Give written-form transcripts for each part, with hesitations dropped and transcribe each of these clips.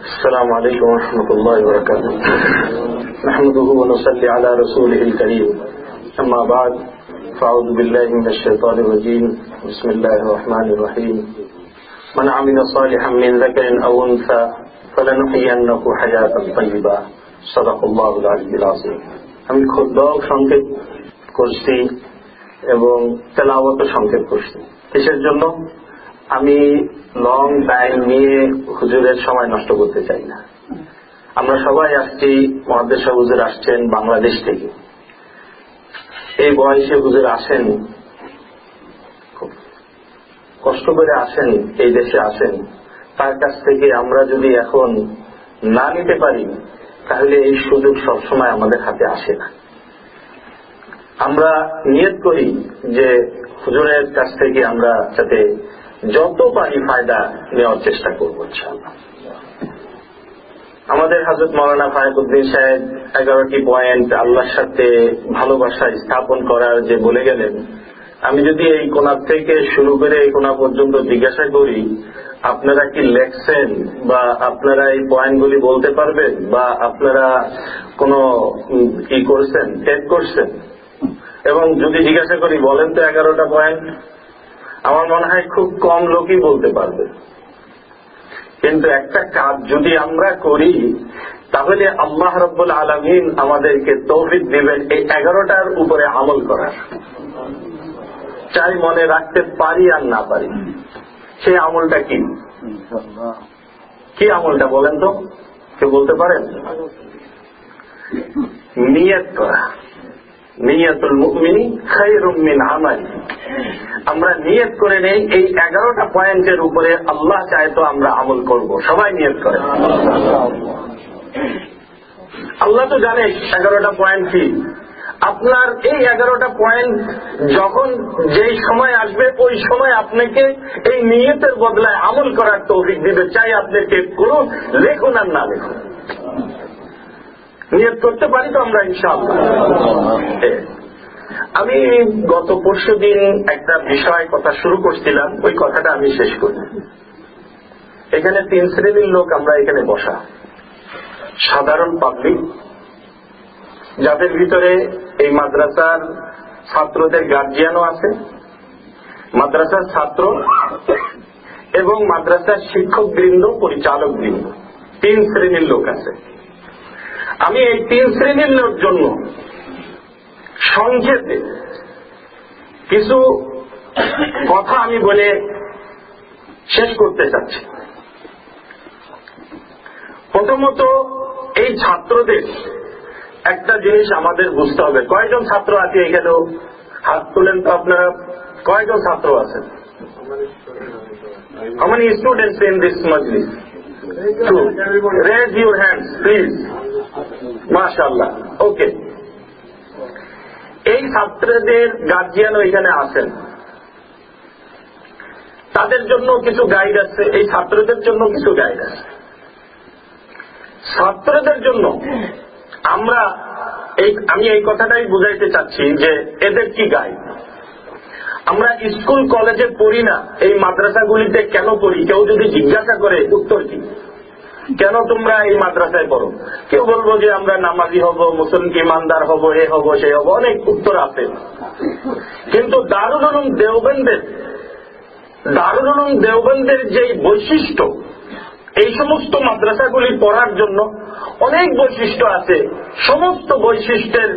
السلام عليكم ورحمة الله وبركاته. نحمده ونصلي على رسوله الكريم. أما بعد فأعوذ بالله من الشيطان الرجيم. بسم الله الرحمن الرحيم. من عمل صالحا من ذكر أو أنثى فلنحيينه حياة طيبة. صدق الله العلي العظيم. আমি খুতবা সংক্ষেপ করছি এবং তেলাওয়াত সংক্ষেপ করছি। কিসের জন্য? আমি লং টাইম নিয়ে হুজুরের সময় নষ্ট করতে চাই না। আমরা সবাই আসছি, মুহাদ্দিস হুজুর আসছেন বাংলাদেশ থেকে। এই বয়সে হুজুর আসেন, খুব কষ্ট করে আসেন, এই দেশে আসেন। তার কাছ থেকে আমরা যদি এখন না নিতে পারি তাহলে এই সুযোগ সবসময় আমাদের হাতে আসে না। আমরা নিয়ত করি যে হুজুরের কাছ থেকে আমরা যাতে যত পারি ফায়দা নেওয়ার চেষ্টা করবো ইনশাআল্লাহ। আমাদের হযরত মাওলানা ফায়দউদ্দিন সাহেব 11টি পয়েন্ট আল্লাহর সাথে ভালোবাসা স্থাপন করার যে বলে গেলেন, আমি যদি এই কোণা থেকে শুরু করে এই কোণা পর্যন্ত জিজ্ঞাসা করি আপনারা কি লেখছেন বা আপনারা এই পয়েন্টগুলি বলতে পারবেন বা আপনারা কোনো কি করছেন, টেপ করছেন, এবং যদি জিজ্ঞাসা করি বলেন তো 11টা পয়েন্ট, আমার মনে হয় খুব কম লোকই বলতে পারবে। কিন্তু একটা কাজ যদি আমরা করি তাহলে আল্লাহ রাব্বুল আলামিন আমাদেরকে তৌফিক দিবেন এই 11টার উপরে আমল করার। চাই মনে রাখতে পারি আর না পারি, সেই আমলটা কি? কি আমলটা বলেন তো? কেউ বলতে পারেন? নিয়ত করা। নিয়তুল মুমিনি খায়রুম মিন আমালি। আমরা নিয়ত করে নেই এই 11টা পয়েন্টের উপরে আল্লাহ চায় তো আমরা আমল করব। সবাই নিয়ত করেন। আল্লাহ তো জানে 11টা পয়েন্ট কি। আপনার এই 11টা পয়েন্ট যখন যেই সময় আসবে ওই সময় আপনাকে এই নিয়তের বদলায় আমল করার তৌফিক দিবে। চাই আপনি টেপ করুন, লেখুন আর না লেখুন। নিয়ত করতে পারি তো আমরা ইনশাআল্লাহ। আমি গত পরশুদিন একটা বিষয় কথা শুরু করছিলাম, ওই কথাটা আমি শেষ করি। এখানে 3 শ্রেণীর লোক আমরা এখানে বসা। সাধারণ পাবলিক, যাদের ভিতরে এই মাদ্রাসার ছাত্রদের গার্জিয়ানও আছে, মাদ্রাসার ছাত্র এবং মাদ্রাসার শিক্ষক বৃন্দ, পরিচালক বৃন্দ, 3 শ্রেণীর লোক আছে। আমি এই 3 শ্রেণীর লোক জন্য সংক্ষেপে কিছু কথা আমি বলে শেষ করতে চাচ্ছি। প্রথমত এই ছাত্রদের একটা জিনিস আমাদের বুঝতে হবে। কয়জন ছাত্র আছে এখানে? হাত তুলেন তো আপনারা। কয়জন ছাত্র আছেন? How many students in this majlis? 2. Raise your hands, please. মাশাআল্লাহ। ওকে, এই ছাত্রদের গার্জিয়ানও এখানে আছেন। তাদের জন্য কিছু গাইড আছে, এই ছাত্রদের জন্য কিছু গাইড আছে। ছাত্রদের জন্য আমি এই কথাটাই বুঝাইতে চাচ্ছি যে এদের কি গাইড। আমরা স্কুল কলেজে পড়ি না, এই মাদ্রাসাগুলিতে কেন পড়ি? কেউ যদি জিজ্ঞাসা করে উত্তর কি? কেন তোমরা এই মাদ্রাসায় পড়ো? কেউ বলবো যে আমরা নামাজি হব, মুসলিম ইমানদার হব, এ হব সে হব, অনেক উত্তর আছে। কিন্তু দারুল উলুম দেওবন্দের যে বৈশিষ্ট্য, এই সমস্ত মাদ্রাসাগুলি পড়ার জন্য অনেক বৈশিষ্ট্য আছে। সমস্ত বৈশিষ্ট্যের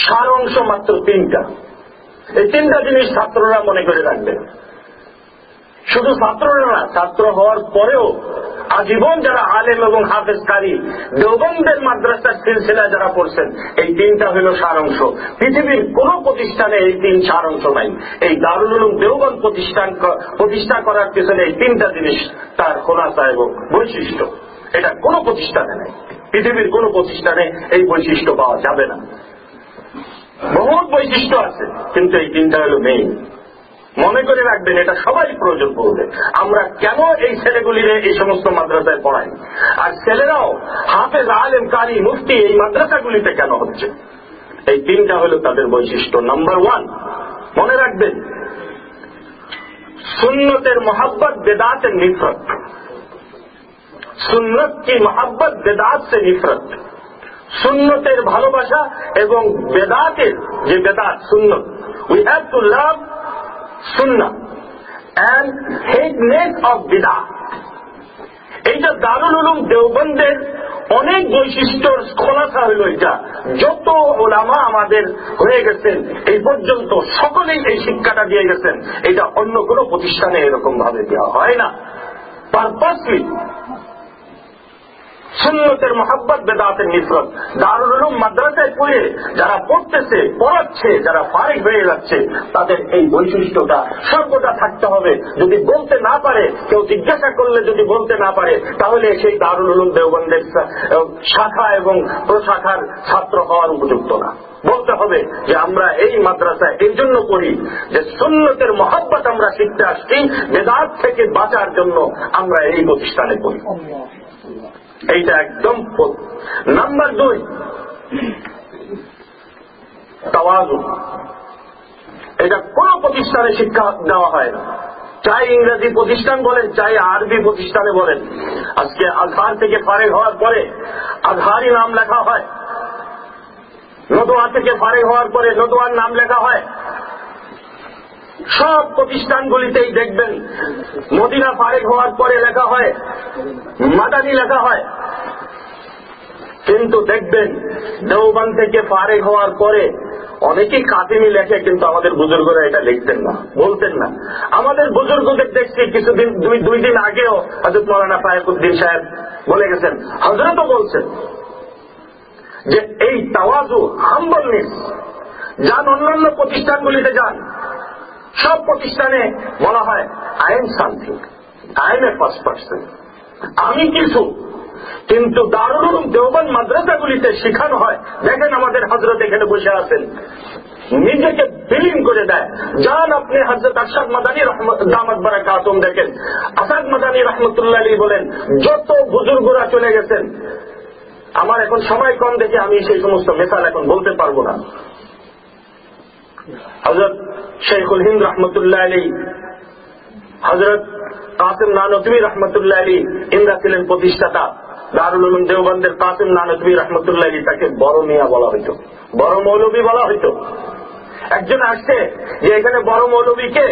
সার অংশ মাত্র 3টা। এই 3টা জিনিস ছাত্ররা মনে করে রাখবে। শুধু ছাত্ররা না, ছাত্র হওয়ার পরেও আজীবন যারা আলেম এবং হাফেজ কারি দেওবন্দের মাদ্রাসার সিলসিলা যারা পড়ছেন, এই 3টা হল সারাংশ। পৃথিবীর কোন প্রতিষ্ঠানে এই 3 সারাংশ নাই। এই দারুল উলুম দেওবন্দ প্রতিষ্ঠা করার পিছনে এই 3টা জিনিস তার খোলাসা এবং বৈশিষ্ট্য। এটা কোন প্রতিষ্ঠানে নাই, পৃথিবীর কোন প্রতিষ্ঠানে এই বৈশিষ্ট্য পাওয়া যাবে না। বহুত বৈশিষ্ট্য আছে কিন্তু এই 3টা হল মেইন। মনে করে রাখবেন, এটা সবাই প্রয়োজন পড়বে। আমরা কেন এই ছেলেগুলির এই সমস্ত মাদ্রাসায় পড়াই, আর ছেলেরাও হাফেজ আলেম কারি মুফতি এই মাদ্রাসাগুলিতে কেন হচ্ছে? এই 3টা হলো তাদের বৈশিষ্ট্য। নাম্বার 1 মনে রাখবেন, সুন্নতের মহাব্বত, বেদাতের নিফরত। সুন্নত কি মোহাব্বত বেদাত সে নিফরত, সুন্নতের ভালোবাসা এবং বেদাতের যে বেদাত সুন্নত, we have to love Sunnah and হেটনেস of বিদআত। এইটা দারুল উলুম দেওবন্দের অনেক বৈশিষ্ট্যর খোলাসা হইল। এটা যত ওলামা আমাদের হয়ে গেছেন এই পর্যন্ত সকলেই এই শিক্ষাটা দিয়ে গেছেন। এটা অন্য কোনো প্রতিষ্ঠানে এরকম ভাবে দেওয়া হয় না। পারপাসলি সুন্নতের মোহাব্বত বেদাতের নিফরত। দারুল উলুম মাদ্রাসায় পড়ে যারা পড়তেছে, পড়াচ্ছে, যারা ফারিগ হয়ে যাচ্ছে, তাদের এই বৈশিষ্ট্যটা সর্বদা থাকতে হবে। যদি বলতে না পারে, কেউ জিজ্ঞাসা করলে যদি বলতে না পারে, তাহলে সেই দারুল উলুম দেওবন্দের শাখা এবং প্রশাখার ছাত্র হওয়ার উপযুক্ত না। বলতে হবে যে আমরা এই মাদ্রাসায় এই জন্য পড়ি যে সুন্নতের মোহাব্বত আমরা শিখতে আসছি, বেদাত থেকে বাঁচার জন্য আমরা এই প্রতিষ্ঠানে পড়ি। এইটা একদম। নাম্বার 2, তাওয়াজু। এটা কোন প্রতিষ্ঠানে শিক্ষা দেওয়া হয় না, চাই ইংরেজি প্রতিষ্ঠান বলেন, চাই আরবি প্রতিষ্ঠানে বলেন। আজকে আজহার থেকে ফারেগ হওয়ার পরে আজহারই নাম লেখা হয়, নদোয়া থেকে ফারেগ হওয়ার পরে নদোয়ার নাম লেখা হয়। সব প্রতিষ্ঠানগুলিতেই দেখবেন মদিনা ফারেগ হওয়ার পরে লেখা হয় মাদানী লেখা হয়। কিন্তু দেখবেন দেওবন্দ থেকে ফারেগ হওয়ার পরে অনেকেই কাতিমি লেখে, কিন্তু আমাদের বুজুর্গরা এটা লিখতেন না, বলতেন না। আমাদের বুজুর্গদের দেখছি কিছুদিন, দুই দিন আগেও হযরত মাওলানা ফায়কুদ্দিন সাহেব বলে গেছেন, হযরতও বলছেন যে এই তাওয়াজু, হাম্বলনেস, যান অন্যান্য প্রতিষ্ঠানগুলিতে যান, সব প্রতিষ্ঠানে বলা হয় I am something, I M A first person, আমি কিছু। কিন্তু দারুল উলুম দেওবন্দ মাদ্রাসাগুলিতে শেখানো হয়, দেখেন আমাদের হযরত এখানে বসে আছেন, নিজেকে বিলীন করে দেয়। যান আপনি হযরত আরশাদ মাদানী দামাত বারাকাতুহুম দেখেন, আসাদ মাদানী রহমতুল্লাহ আলাইহি বলেন, যত বুজুর্গরা চলে গেছেন। আমার এখন সময় কম দেখে আমি সেই সমস্ত মেসাল এখন বলতে পারবো না। হযরত শেখুল হিন্দ রহমতুল্লাহ আলাইহি, হযরত কাসিম নানতবী রহমতুল্লাহ আলাইহি, ইনরা ছিলেন প্রতিষ্ঠাতা দারুল উলুম দেওবন্দের। কাসিম নানতবী রহমতুল্লাহ আলাইহি তাকে বড় মিয়া বলা হইতো, বড় মৌলবী বলা হইতো। একজন আসছে যে এখানে বড় মৌলবী কে,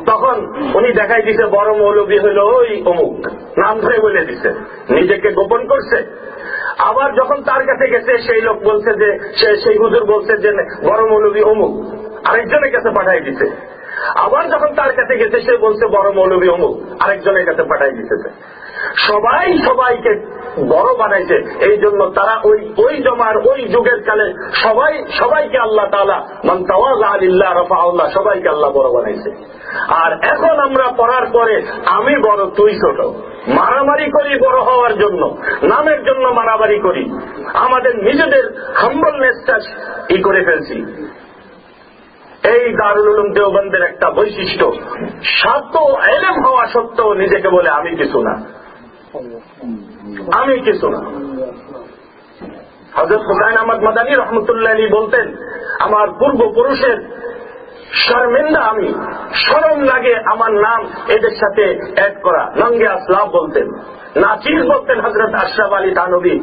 তখন উনি দেখাই দিছে বড় মৌলবী হইল ওই অমুক, নাম ধরে বলে দিচ্ছে, নিজেকে গোপন করছে। আবার যখন তার কাছে গেছে সেই লোক বলছে যে সেই হুজুর বলছে যে বড় মৌলবী অমুক, আরেকজনের কাছে পাঠাই দিছে। আবার যখন তার কাছে গেছে সে বলছে বড় মৌলবী অমুক, আরেকজনের কাছে পাঠাই দিতে। সবাই সবাইকে বড় বানাইছে। এই জন্য তারা ওই জমার ওই যুগের কালে সবাইকে আল্লাহ তাআলা মান তাওয়াযা লিল্লাহ রাফাআল্লাহ, সবাইকে আল্লাহ বড় বানাইছে। আর এখন আমরা পড়ার পরে আমি বড় তুই ছোট, মারামারি করি বড় হওয়ার জন্য, নামের জন্য মারামারি করি, আমাদের নিজেদের হাম্বলনেসটা করে ফেলছি। এই দারুল উলুম দেওবন্দের একটা বৈশিষ্ট্য, সাত ইলম হওয়া সত্ত্বেও নিজেকে বলে আমি কিছু না, আমি কিছু না। হযরত হুসাইন আহমদ মাদানী রহমতুল্লাহ আলাইহি বলতেন, আমার পূর্বপুরুষের শর্মিন্দা আমি, শরম লাগে আমার নাম এদের সাথে অ্যাড করা। নঙ্গে আসলাম বলতেন, নাচির বলতেন হযরত আশরাফ আলী থানভী,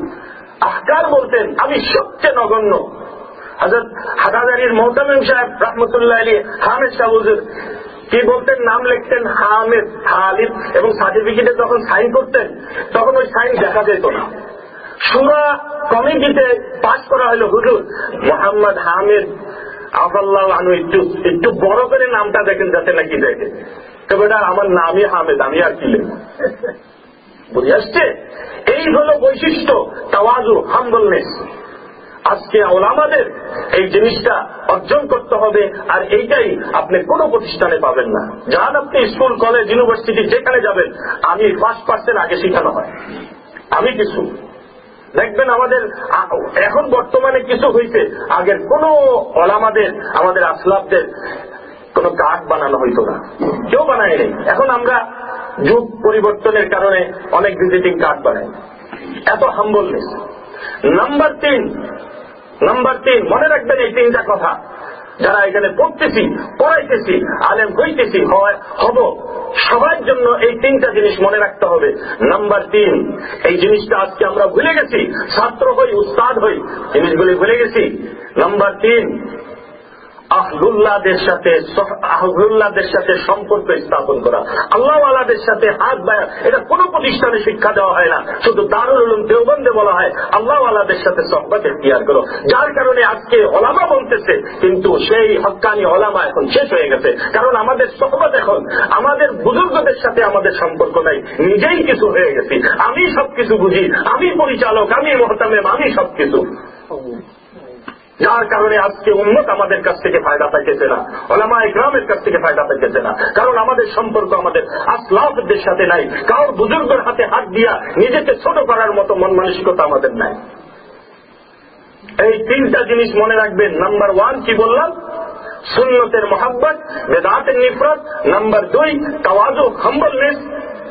আহকার বলতেন আমি সবচেয়ে নগণ্য। হযরত হাদাদারির মোহতামিম সাহেব রহমতুল্লাহ আলাইহি, হামিদ শাহ হুজুর কি বলতেন, নাম লিখতেন হামিদ খালিদ, এবং সার্টিফিকেটে যখন সাইন করতেন তখন ওই সাইন দেখা যেত না। সূরা কমিটিতে পাস করা হলো, হুজুর মোহাম্মদ হামিদ আফাল্লাহ আনহু, একটু বড় করে নামটা দেখেন যাতে নাকি দেখে। তো বেটা আমার নামই হামিদ, আমি আর কি লিখব, বুঝে আসছে? এই হলো বৈশিষ্ট্য তাওয়াজু, হাম্বলনেস। আজকে ওলামাদের এই জিনিসটা অর্জন করতে হবে, আর এইটাই আপনি কোনো প্রতিষ্ঠানে পাবেন না। যান আপনি স্কুল, কলেজ, ইউনিভার্সিটি যেখানে যাবেন, আমি ফার্স্ট পার্সন আগে শেখানো হয়, আমি কিছু। দেখবেন আমাদের এখন বর্তমানে কিছু হয়েছে, আগের কোন ওলামাদের, আমাদের আসলাফদের কোন কার্ড বানানো হইতো না, কেউ বানায় নেই। এখন আমরা যুগ পরিবর্তনের কারণে অনেক ভিজিটিং কার্ড বানাই। এত হাম্বলনেস। নাম্বার 3 মনে রাখবেন এই তিনটা কথা। যারা এখানে পড়তেছি, পড়াইতেছি, আলেম হইতেছি, হব, সবার জন্য এই তিনটা জিনিস মনে রাখতে হবে। নাম্বার 3, এই জিনিসটা আজকে আমরা ভুলে গেছি, ছাত্র হই, উস্তাদ হই, জিনিসগুলি ভুলে গেছি। নাম্বার 3, আহলুল্লাহদের সাথে সম্পর্ক স্থাপন করা, আল্লাহওয়ালাদের সাথে হাত বায়া। এটা কোন প্রতিষ্ঠানে শিক্ষা দেওয়া হয় না, শুধু দারুল উলুম দেওবন্দে বলা হয় আল্লাহওয়ালাদের সাথে সহবত এখতিয়ার করো। যার কারণে আজকে ওলামা বলতেছে, কিন্তু সেই হক্কানি ওলামা এখন শেষ হয়ে গেছে। কারণ আমাদের সহবত এখন আমাদের বুজুর্গদের সাথে আমাদের সম্পর্ক নাই, নিজেই কিছু হয়ে গেছি। আমি সবকিছু বুঝি, আমি পরিচালক, আমি মুহতামিম, আমি সবকিছু। যার কারণে আজকে উম্মত আমাদের কাছ থেকে ফায়দা পাইতেছে না, ওলামা ইকরামের কাছ থেকে ফায়দা পাইতেছে না। কারণ আমাদের সম্পর্ক আমাদের আসলাফদের সাথে নাই। কারোর বুজুর্গের হাতে হাত দিয়া নিজেকে ছোট করার মতো মন মানসিকতা আমাদের নাই। এই তিনটা জিনিস মনে রাখবেন। নাম্বার 1 কি বললাম? সুন্নতের মহাব্বত, বেদাতের নিফরত। নাম্বার 2 তাওয়াজু, হাম্বলনেস,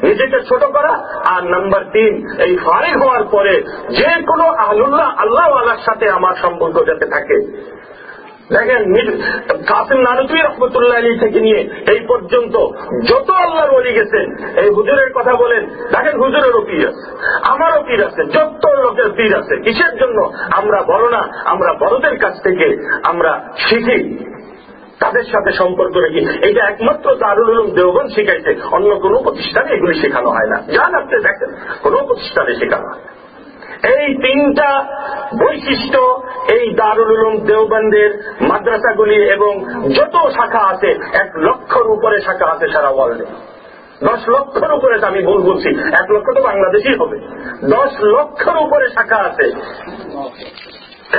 নিজেকে ছোট করা। আর নাম্বার 3, এই ফারিগ হওয়ার পরে যে কোনো আহলুল্লাহ আল্লাহওয়ালার সাথে আমার সম্পর্ক যাতে থাকে। দেখেন, কাসিম নানুতুই রহমতুল্লাহ আলী থেকে নিয়ে এই পর্যন্ত যত আল্লাহর ওলি গেছেন, এই হুজুরের কথা বলেন, দেখেন হুজুরেরও পীর আছে, আমারও পীর আছে, যত লোকের পীর আছে। কিসের জন্য? আমরা বড় না, আমরা বড়দের কাছ থেকে আমরা শিখি, তাদের সাথে সম্পর্ক রেখে। এটা একমাত্র দারুল উলুম দেওবন্দ শিখাইছে, অন্য কোন প্রতিষ্ঠানে এগুলি শেখানো হয় না। যান আপনি দেখেন, কোন প্রতিষ্ঠানে শেখানো হয়। এই তিনটা বৈশিষ্ট্য এই দারুল উলুম দেওবন্দের মাদ্রাসাগুলি এবং যত শাখা আছে, 1 লক্ষর উপরে শাখা আছে সারা ওয়ার্ল্ডে। 10 লক্ষর উপরে, আমি বলছি 1 লক্ষ তো বাংলাদেশই হবে, 10 লক্ষর উপরে শাখা আছে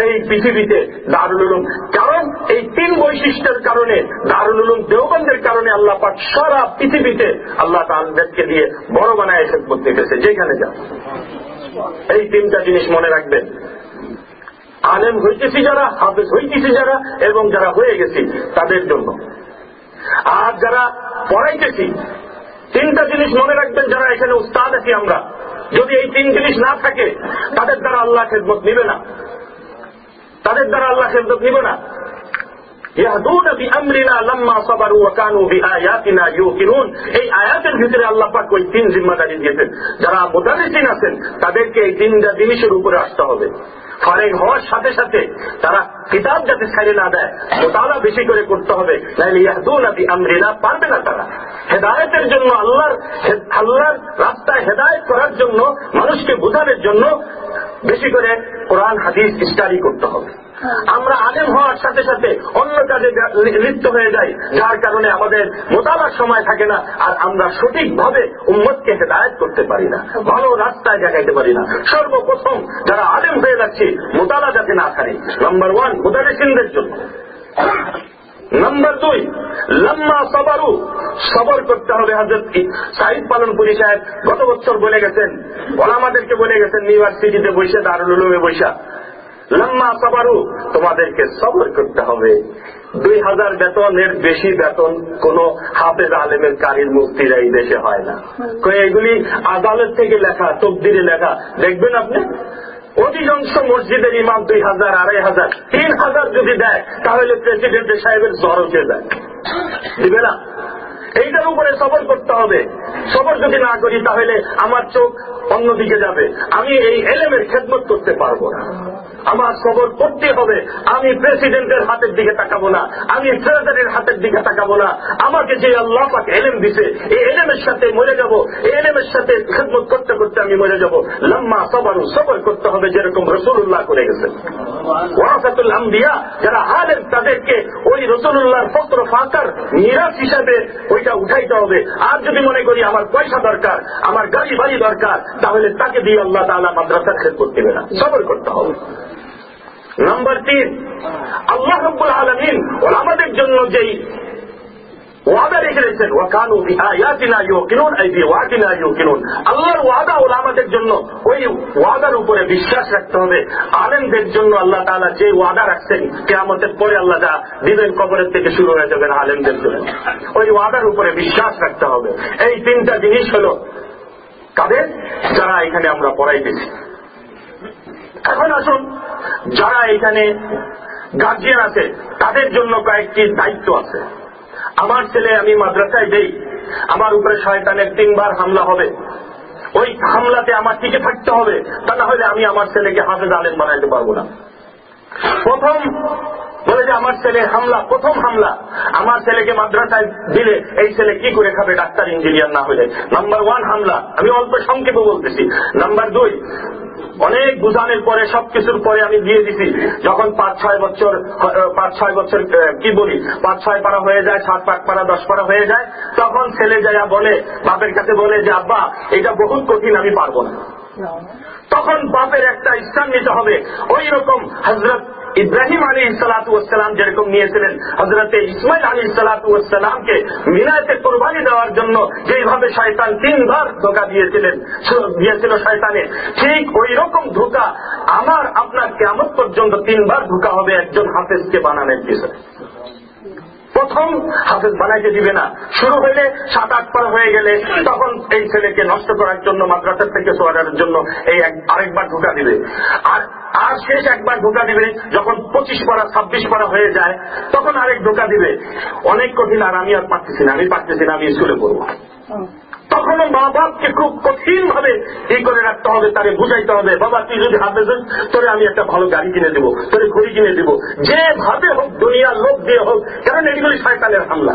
এই পৃথিবীতে দারুল উলুম। কারণ এই 3 বৈশিষ্ট্যের কারণে, দারুল উলুম দেওবন্দের কারণে আল্লাহ পাক সারা পৃথিবীতে আল্লাহ তাআলাকে দিয়ে বড় বানায় খেদমত করতেছে যেখানে যাও। এই 3টা জিনিস মনে রাখবেন। আলেম হইতেছি যারা, হাফেজ হইতেছি যারা, এবং যারা হয়ে গেছি তাদের জন্য। আর যারা পড়াইতেছি, 3টা জিনিস মনে রাখবেন। যারা এখানে উস্তাদ আছি আমরা, যদি এই 3 জিনিস না থাকে, তাদের দ্বারা আল্লাহ খেদমত নিবে না, তাদের দ্বারা আল্লাহ খেদমত নিবে না। ইয়াহদুনা বিআমরিনা লাম্মা সাবারু ওয়া কানু বিআয়াতিনা ইউকিনুন। এই আয়াতের ভিতরে আল্লাহ পাক ওই 3 জিম্মাদারি দিয়েছেন। যারা মুদাররিসিন আছেন, তাদেরকে এই 3টা জিনিসের উপরে আসতে হবে। ফারিগ হওয়ার সাথে সাথে তারা কিতাব যাতে ছাড়ে না দেয়, মুতালা বেশি করে করতে হবে, নাইলে ইয়াহদুনা বিআমরিনা পারবে না তারা। হেদায়েতের জন্য, আল্লাহর রাস্তায় হেদায়েত করার জন্য, মানুষকে বোঝানোর জন্য বেশি করে কোরআন হাদিস স্টাডি করতে হবে। আমরা আলেম হওয়ার সাথে সাথে অন্য কাজে লিপ্ত হয়ে যাই, যার কারণে আমাদের মোতালার সময় থাকে না, আর আমরা সঠিকভাবে উম্মতকে হেদায়েত করতে পারি না, ভালো রাস্তায় দেখাইতে পারি না। সর্বপ্রথম যারা আলেম হয়ে যাচ্ছে, মোতালা যাতে না ছাড়ে। নাম্বার 1 মুদাররিসিনদের জন্য। নাম্বার 2 লাম্মা সাবারু, সবর করতে হবে। হযরত সাঈদ পালনপুরি সাহেব গত বছর বলে গেছেন, ওলামাদেরকে বলে গেছেন, ইউনিভার্সিটিতে বসে, দারুল উলুমে বসে, লাম্মা সাবারু, তোমাদেরকে সবর করতে হবে। 2000 বেতনের বেশি বেতন কোন হাফেজ আলেমের কারির মুফতিরা এই দেশে হয় না। এগুলি আদালত থেকে লেখা, তকদিরে লেখা। দেখবেন আপনি অধিকাংশ মসজিদের ইমাম 2000, 2500, 3000 যদি দেয়, তাহলে প্রেসিডেন্ট সাহেবের জ্বর উঠে যায়, দিবে না। এইটার উপরে সবর করতে হবে। সবর যদি না করি, তাহলে আমার চোখ অন্যদিকে যাবে, আমি এই এলেমের খেদমত করতে পারবো না। আমার সবর করতে হবে। আমি প্রেসিডেন্টের হাতের দিকে তাকাবো না, আমি ট্রেজারির হাতের দিকে তাকাবো না। আমাকে যে আল্লাহ পাক এলেম দিছে, এই এলেমের সাথে মরে যাব, এই এলেমের সাথে খেদমত করতে করতে আমি মরে যাব। লাম্মা সাবারু, সবর করতে হবে, যেরকম রাসূলুল্লাহ করে গেছেন। ওয়ারাসাতুল আম্বিয়া, যারা আলেম, তাদেরকে ওই রাসূলুল্লাহর ফকর ফাকার মিরাস হিসাবে ওইটা উঠাইতে হবে। আর যদি মনে করি আমার পয়সা দরকার, আমার গাড়ি বাড়ি দরকার, তাহলে তাকে দিয়ে আল্লাহ তাআলা মাদ্রাসার খেদমত দিবে না। সবর করতে হবে। নাম্বার 3, আল্লাহ রাব্বুল আলামিন ওলামাদের জন্য যেই ওয়াদা রেখে রেখেছেন, ওয়া কানু বিআয়াতিনা ইউকিনুন, আই বিওয়াদিনা ইউকিনুন। আল্লাহর ওয়াদা ওলামাদের জন্য, ওই ওয়াদার উপরে বিশ্বাস রাখতে হবে। আলেমদের জন্য আল্লাহ তাআলা যে ওয়াদা রাখছেন, কিয়ামতের পরে আল্লাহ যা দিবেন, কবরের থেকে শুরু হয়ে যাবেন আলেমদের জন্য, ওই ওয়াদার উপরে বিশ্বাস রাখতে হবে। এই 3টা জিনিস হলো কাদের? যারা এখানে আমরা পড়াইতেছি। এখন আসুন, যারা এখানে গার্জিয়ান আছে, তাদের জন্য কয়েকটি দায়িত্ব আছে। আমার ছেলে আমি মাদ্রাসায় দেই, আমার উপরে শয়তানের 3 বার হামলা হবে, ওই হামলাতে আমার টিকে থাকতে হবে, তা না হলে আমি আমার ছেলেকে হাফেজ আলেম বানাইতে পারবো না। প্রথম বলে যে আমার ছেলে হামলা, প্রথম হামলা আমার ছেলেকে মাদ্রাসায় দিলে এই ছেলে কি করে খাবে ডাক্তার ইঞ্জিনিয়ার না হলে। নাম্বার 1 হামলা, আমি অল্প সংক্ষেপে বলতেছি। নাম্বার 2, অনেক বুঝানোর পরে সবকিছুর পরে আমি দিয়ে দিছি, যখন 5-6 বছর কি বলি 5-6 পারা হয়ে যায়, 7 পারা 10 পারা হয়ে যায়, তখন ছেলে যাইয়া বলে বাপের কাছে বলে যে আব্বা এটা বহুত কঠিন, আমি পারবো না। তখন বাপের একটা স্থান নিতে হবে। ওই রকম হযরত ইব্রাহিম আলাইহিসসালাতু ওয়াসসালাম যেরকম নিয়েছিলেন হযরত ইসমাইল আলাইহিসসালাতু ওয়াসসালামকে মিনাতে কুরবানি দেওয়ার জন্য, যেভাবে শয়তান 3 বার ধোঁকা দিয়েছিল শয়তানে, ঠিক ওই রকম ধোঁকা আমার আপনার কিয়ামত পর্যন্ত 3 বার ধোঁকা হবে একজন হাফেজকে বানানোর পিছনে। প্রথম হাফেজ বানাইতে দিবে না, শুরু হইলে 7-8 পারা হয়ে গেলে তখন এই ছেলেকে নষ্ট করার জন্য মাদ্রাসা থেকে সরানোর জন্য এই আরেকবার ধোঁকা দিবে, আর শেষ একবার ধোঁকা দিবে যখন 25 পারা 26 পারা হয়ে যায়, তখন আরেক ধোঁকা দিবে। অনেক কঠিন, আর আমি আর পারতেছি না, আমি স্কুলে পড়বো। তখনও মা বাপকে খুব কঠিন ভাবে এই করে রাখতে হবে, তারে বুঝাইতে হবে বাবা তুই যদি হাফেজ তোরে আমি একটা ভালো গাড়ি কিনে দেবো, তোরে ঘড়ি কিনে দেবো, যেভাবে হোক দুনিয়ার লোক দিয়ে হোক, কারণ এগুলি শয়তানের হামলা।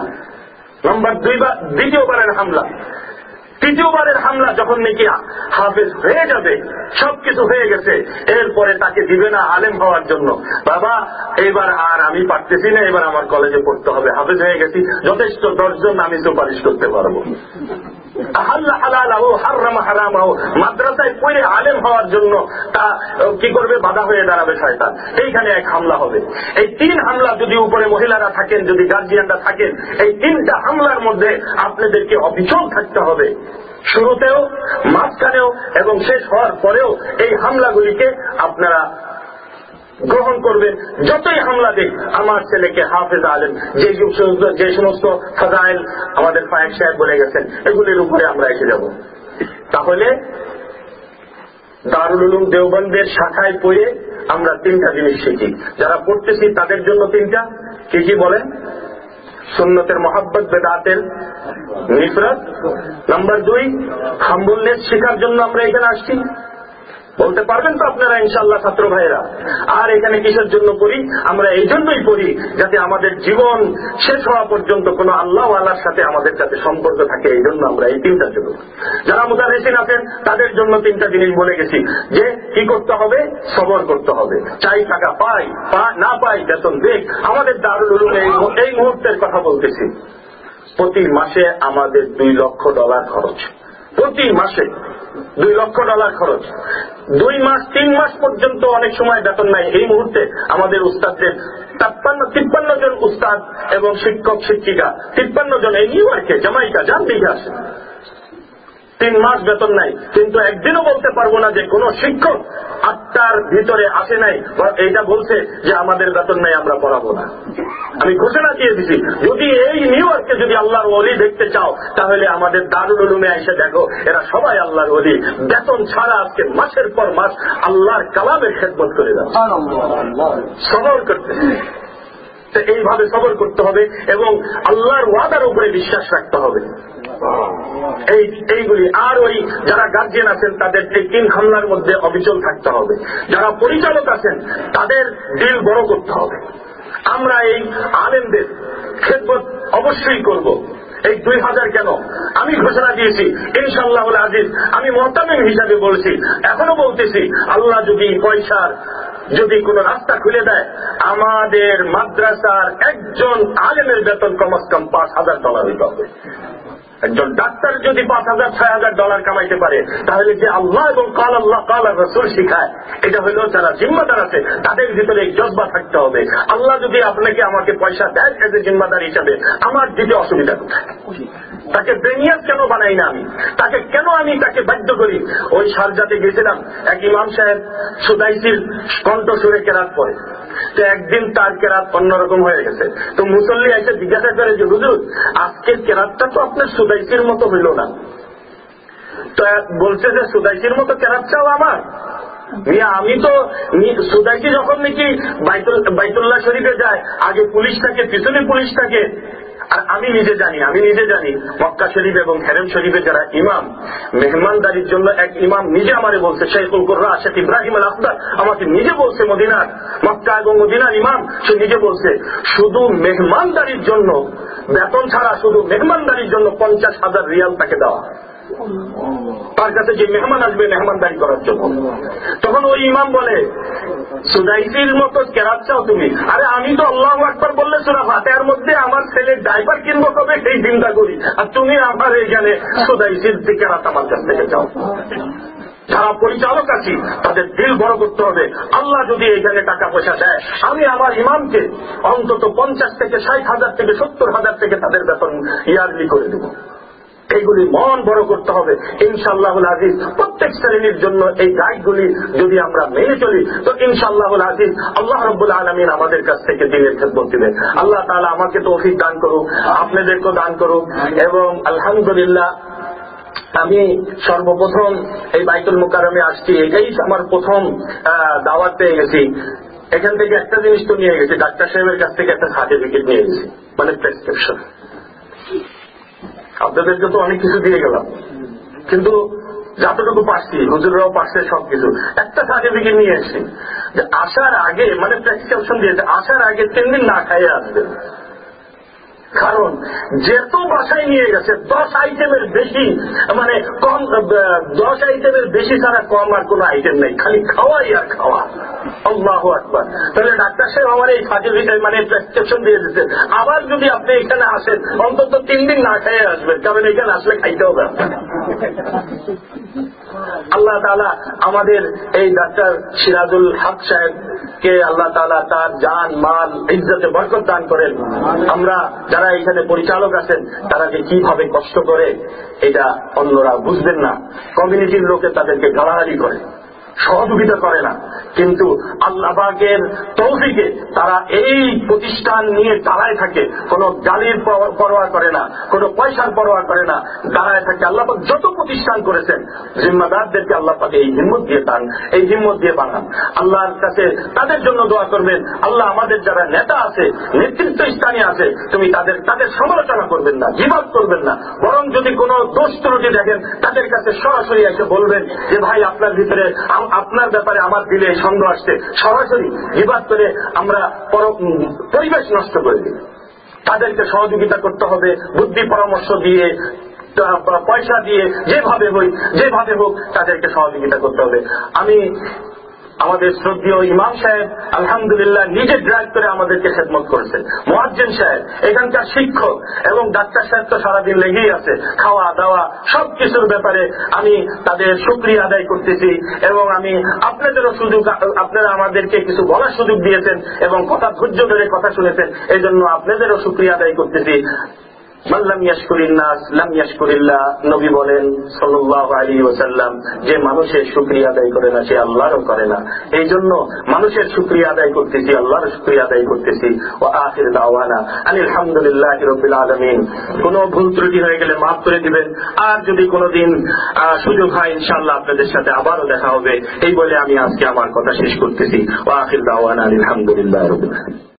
নাম্বার 2, দ্বিতীয়বারের হামলা। তৃতীয়বারের হামলা যখন নাকি হাফেজ হয়ে যাবে, সবকিছু হয়ে গেছে, এরপরে তাকে দিবে না আলেম হওয়ার জন্য। বাবা এবার আর আমি পারতেছি না, এবার আমার কলেজে পড়তে হবে, হাফেজ হয়ে গেছি, যথেষ্ট 10 জন আমি সুপারিশ করতে পারবো। মাদ্রাসায় পড়ে আলেম হওয়ার জন্য তা কি করবে, বাধা হয়ে দাঁড়াবে শয়তান। এইখানে এক হামলা হবে। এই 3 হামলা যদি উপরে মহিলারা থাকেন, যদি গার্জিয়ানরা থাকেন, এই 3টা হামলার মধ্যে আপনাদেরকে অবিচল থাকতে হবে। শুরুতেও, মাঝখানেও এবং শেষ হওয়ার পরেও এই হামলাগুলিকে আপনারা গ্রহণ করবেন। যতই হামলা দেখ আমার ছেলেকে হাফেজ আলেম, যে সমস্ত ফাজাইল আমাদের ফায়েক সাহেব বলে গেছেন, এগুলির উপরে আমরা এসে যাব। তাহলে দারুল উলুম দেওবন্দের শাখায় পড়ে আমরা 3টা জিনিস শিখি। যারা পড়তেছি তাদের জন্য 3টা কি কি বলেন? সুন্নতের মহব্বত, বেদাতের নিফরত। নাম্বার 2, হাম্বুলনেস শেখার জন্য আমরা এখানে আসছি। বলতে পারবেন তো আপনারা ইনশাআল্লাহ ছাত্র ভাইরা। আর এখানে কিসের জন্য পড়ি? আমরা এই জন্যই পড়ি যাতে আমাদের জীবন শেষ হওয়া পর্যন্ত কোন আল্লাহ ওয়ালার সাথে আমাদের সাথে সম্পর্ক থাকে। এই জন্য আমরা এই 3টার জন্য। যারা মুদাররিসিন আছেন তাদের জন্য 3টা জিনিস বলে গেছি, যে কি করতে হবে, সবর করতে হবে। চাই টাকা পাই না পাই, বেতন দেখ। আমাদের দারুল উলুমে এই মুহূর্তের কথা বলতেছি, প্রতি মাসে আমাদের $2 লক্ষ খরচ। প্রতি মাসে $2 লক্ষ খরচ। 2 মাস 3 মাস পর্যন্ত অনেক সময় বেতন নাই। এই মুহূর্তে আমাদের উস্তাদদের 53 জন উস্তাদ এবং শিক্ষক শিক্ষিকা 53 জন এই নিউ ইয়র্কে, জামাইকা, যান দিকে আসে, 3 মাস বেতন নাই। কিন্তু একদিনও বলতে পারবো না যে কোন শিক্ষক 8টার ভিতরে আসে নাই, এইটা বলছে যে আমাদের বেতন নাই, আমরা পড়াবো না। আমি ঘোষণা দিয়ে দিছি, যদি এই নিউ ইয়র্কে যদি আল্লাহর ওলি দেখতে চাও, তাহলে আমাদের দারুল উলুমে এসে দেখো, এরা সবাই আল্লাহর ওলি। বেতন ছাড়া আজকে মাসের পর মাস আল্লাহর কালামের খেদমত করে দাও, সবর করতে। এইভাবে সবর করতে হবে এবং আল্লাহর ওয়াদার উপরে বিশ্বাস রাখতে হবে। এইগুলি। আর ওই যারা গার্জিয়ান আছেন তাদের এই 3 হামলার মধ্যে অবিচল থাকতে হবে। যারা পরিচালক আছেন তাদের দিল বড় করতে হবে। আমরা এই আলেমদের খেদমত অবশ্যই করব। এই 2000 কেন, আমি ঘোষণা দিয়েছি ইনশাআল্লাহ আজিজ, আমি মুহতামিম হিসাবে বলছি, এখনো বলতেছি, আল্লাহ যদি পয়সার যদি কোন রাস্তা খুলে দেয়, আমাদের মাদ্রাসার একজন আলেমের বেতন কমস কম $5000 হইতে হবে। একজন ডাক্তার যদি $5000-6000 কামাইতে পারে, তাহলে যে আল্লাহ এবং কাল আল্লাহ কাল রাসূল শিখায়, এটা হলো যারা জিম্মাদার আছে তাদের ভিতরে এই জজবা থাকতে হবে। আল্লাহ যদি আপনাকে আমাকে পয়সা দেয় এজ এ জিম্মাদার হিসাবে, আমার দিতে অসুবিধা কোথায়? তাকে বেনিয়াত কেন বানাই না আমি? তাকে বাধ্য করি? ওই শারজাতে গেছিলাম, এক ইমাম সাহেব সুদাইসির কণ্ঠসুরে কেরাত পড়ে। তো একদিন তার কেরাত অন্যরকম হয়ে গেছে। তো মুসল্লি এসে জিজ্ঞাসা করে যে হুজুর, আজকের কেরাতটা তো আপনার সুদাইসির মতো হইল না। তো বলছে যে সুদাইসির মতো কেরাত চাও আমার? মিয়া আমি তো সুদাইসি যখন নাকি বাইতুল্লাহ শরীফে যায়, আগে পুলিশ থাকে, পিছনে পুলিশ থাকে। আর আমি নিজে জানি মক্কা শরীফ এবং হেরেম শরীফে যারা ইমাম, মেহমানদারির জন্য এক ইমাম নিজে আমারে বলছে, শেখুল কুররা শেখ ইব্রাহিম আল আখতার আমাকে নিজে বলছে, মদিনার, মক্কা এবং মদিনার ইমাম, সে নিজে বলছে শুধু মেহমানদারির জন্য বেতন ছাড়া শুধু মেহমানদারির জন্য 50,000 রিয়াল তাকে দেওয়া, তার কাছে যে মেহমান আসবে মেহমানদারি করার জন্য। তখন ওই ইমাম বলে, সুদাইসির মতো কেরাত চাও তুমি? আরে আমি তো আল্লাহু আকবার বললে সূরা ফাতিহার মধ্যে আমার ছেলে ড্রাইভার কিনবো কবে সেই চিন্তা করি, আর তুমি আমার এখানে সুদাইসির কেরাত আমার কাছ থেকে চাও। যারা পরিচালক আছি তাদের দিল বড় করতে হবে। আল্লাহ যদি এখানে টাকা পয়সা দেয়, আমি আমার ইমামকে অন্তত 50 থেকে 60,000 থেকে 70,000 থেকে তাদের বেতন ইয়ারলি করে দেব। এইগুলি মন বড় করতে হবে ইনশাআল্লাহুল আজিজ। প্রত্যেক শ্রেণীর জন্য এই গাইডগুলি যদি আমরা মেনে চলি তো ইনশাআল্লাহুল আজিজ আল্লাহ রাব্বুল আলামিন আমাদের কাছ থেকে দিনের খেদমত দিবেন। আল্লাহ তাআলা আমাকে তৌফিক দান করুক, আপনাদেরকেও দান করুক। এবং আলহামদুলিল্লাহ আমি সর্বপ্রথম এই বাইতুল মুকাররমে আসছি, এটাই আমার প্রথম দাওয়াত পেয়ে গেছি। এখান থেকে একটা জিনিস তো নিয়ে গেছি, ডাক্তার সাহেবের কাছ থেকে একটা সার্টিফিকেট নিয়ে গেছি, মানে প্রেসক্রিপশন। আপনাদেরকে তো অনেক কিছু দিয়ে গেলাম, কিন্তু যতটুকু পারছি, হুজুররাও পারছে সবকিছু, একটা সার্টিফিকেট নিয়ে এসেছি যে আসার আগে, মানে প্রেসক্রিপশন দিয়েছে, আসার আগে 3 দিন না খাইয়ে আসবেন। কারণ যেহেতু বাসায় নিয়ে গেছে 10 আইটেমের বেশি, মানে কম, 10 আইটেমের বেশি ছাড়া কম আর কোন আইটেম নেই, খালি খাওয়াই আর খাওয়া। আল্লাহু আকবার। তাহলে ডাক্তার সাহেব আমার এই সার্টিফিকেট মানে প্রেসক্রিপশন দিয়ে দিচ্ছে, আবার যদি আপনি এখানে আসেন অন্তত 3 দিন না খেয়ে আসবেন, কারণ এখানে আসলে খাইতে হবে। আল্লাহ তাআলা আমাদের এই ডাক্তার সিরাজুল হক সাহেবকে আল্লাহ তাআলা তার জান মাল ইজ্জতে বরকত দান করেন। আমরা যারা এখানে পরিচালক আছেন তারা যে কিভাবে কষ্ট করে এটা অন্যরা বুঝবেন না। কমিউনিটির লোকে তাদেরকে গালাগালি করে, সহযোগিতা করে না, কিন্তু আল্লাহ পাকের তৌফিকে তারা এই প্রতিষ্ঠান নিয়ে দাঁড়ায় থাকে, কোনো গালির পরোয়া করে না, কোনো পয়সার পরোয়া করে না, দাঁড়ায় থাকে। আল্লাহ পাক যত প্রতিষ্ঠান করেছেন জিম্মাদারদেরকে আল্লাহ পাক এই হিম্মত দিয়ে পান, এই হিম্মত দিয়ে বানান। আল্লাহর কাছে তাদের জন্য দোয়া করবেন, আল্লাহ আমাদের যারা নেতা আছে, নেতৃত্ব স্থানে আছে, তুমি তাদের সমালোচনা করবেন না, গীবত করবেন না, বরং যদি কোনো দোষ ত্রুটি দেখেন তাদের কাছে সরাসরি এসে বলবেন যে ভাই আপনার ভিতরে, আপনার ব্যাপারে আমার দিলে সন্দেহ আসছে, সরাসরি গীবত করে আমরা পরিবেশ নষ্ট করে দিই। তাদেরকে সহযোগিতা করতে হবে, বুদ্ধি পরামর্শ দিয়ে, পয়সা দিয়ে, যেভাবে হোক তাদেরকে সহযোগিতা করতে হবে। আমি আমাদের শ্রদ্ধেয় ইমাম সাহেব আলহামদুলিল্লাহ নিজে ড্রাইভ করে আমাদেরকে খেদমত করেছেন, মুয়াজ্জিন সাহেব, এখানকার শিক্ষক এবং ডাক্তার সাহেব তো সারাদিন লেগেই আছে, খাওয়া দাওয়া সবকিছুর ব্যাপারে আমি তাদের শুকরিয়া আদায় করতেছি। এবং আমি আপনাদেরও সুযোগ, আপনারা আমাদেরকে কিছু বলার সুযোগ দিয়েছেন এবং কথা ধৈর্য ধরে কথা শুনেছেন, এই জন্য আপনাদেরও শুকরিয়া আদায় করতেছি। মাল্লাম ইয়াশকুরিন নাস লাম ইয়াশকুরিল্লাহ, নবী বলেন সাল্লাল্লাহু আলাইহি ওয়াসাল্লাম, যে মানুষের শুকরিয়া আদায় করে না সে আল্লাহরও করে না। এই জন্য মানুষের শুকরিয়া আদায় করতেছি, আল্লাহর শুকরিয়া আদায় করতেছি। ওয়া আখির দাওয়ানা আনিল হামদুলিল্লাহি রাব্বিল আলামিন। কোনো ভুল ত্রুটি হয়ে গেলে মাফ করে দিবেন, আর যদি কোনোদিন সুযোগ হয় ইনশাআল্লাহ আপনাদের সাথে আবারও দেখা হবে। এই বলে আমি আজকে আমার কথা শেষ করতেছি। ওয়া আখির দাওয়ানা আনিল হামদুলিল্লাহি রাব্বিল আলামিন।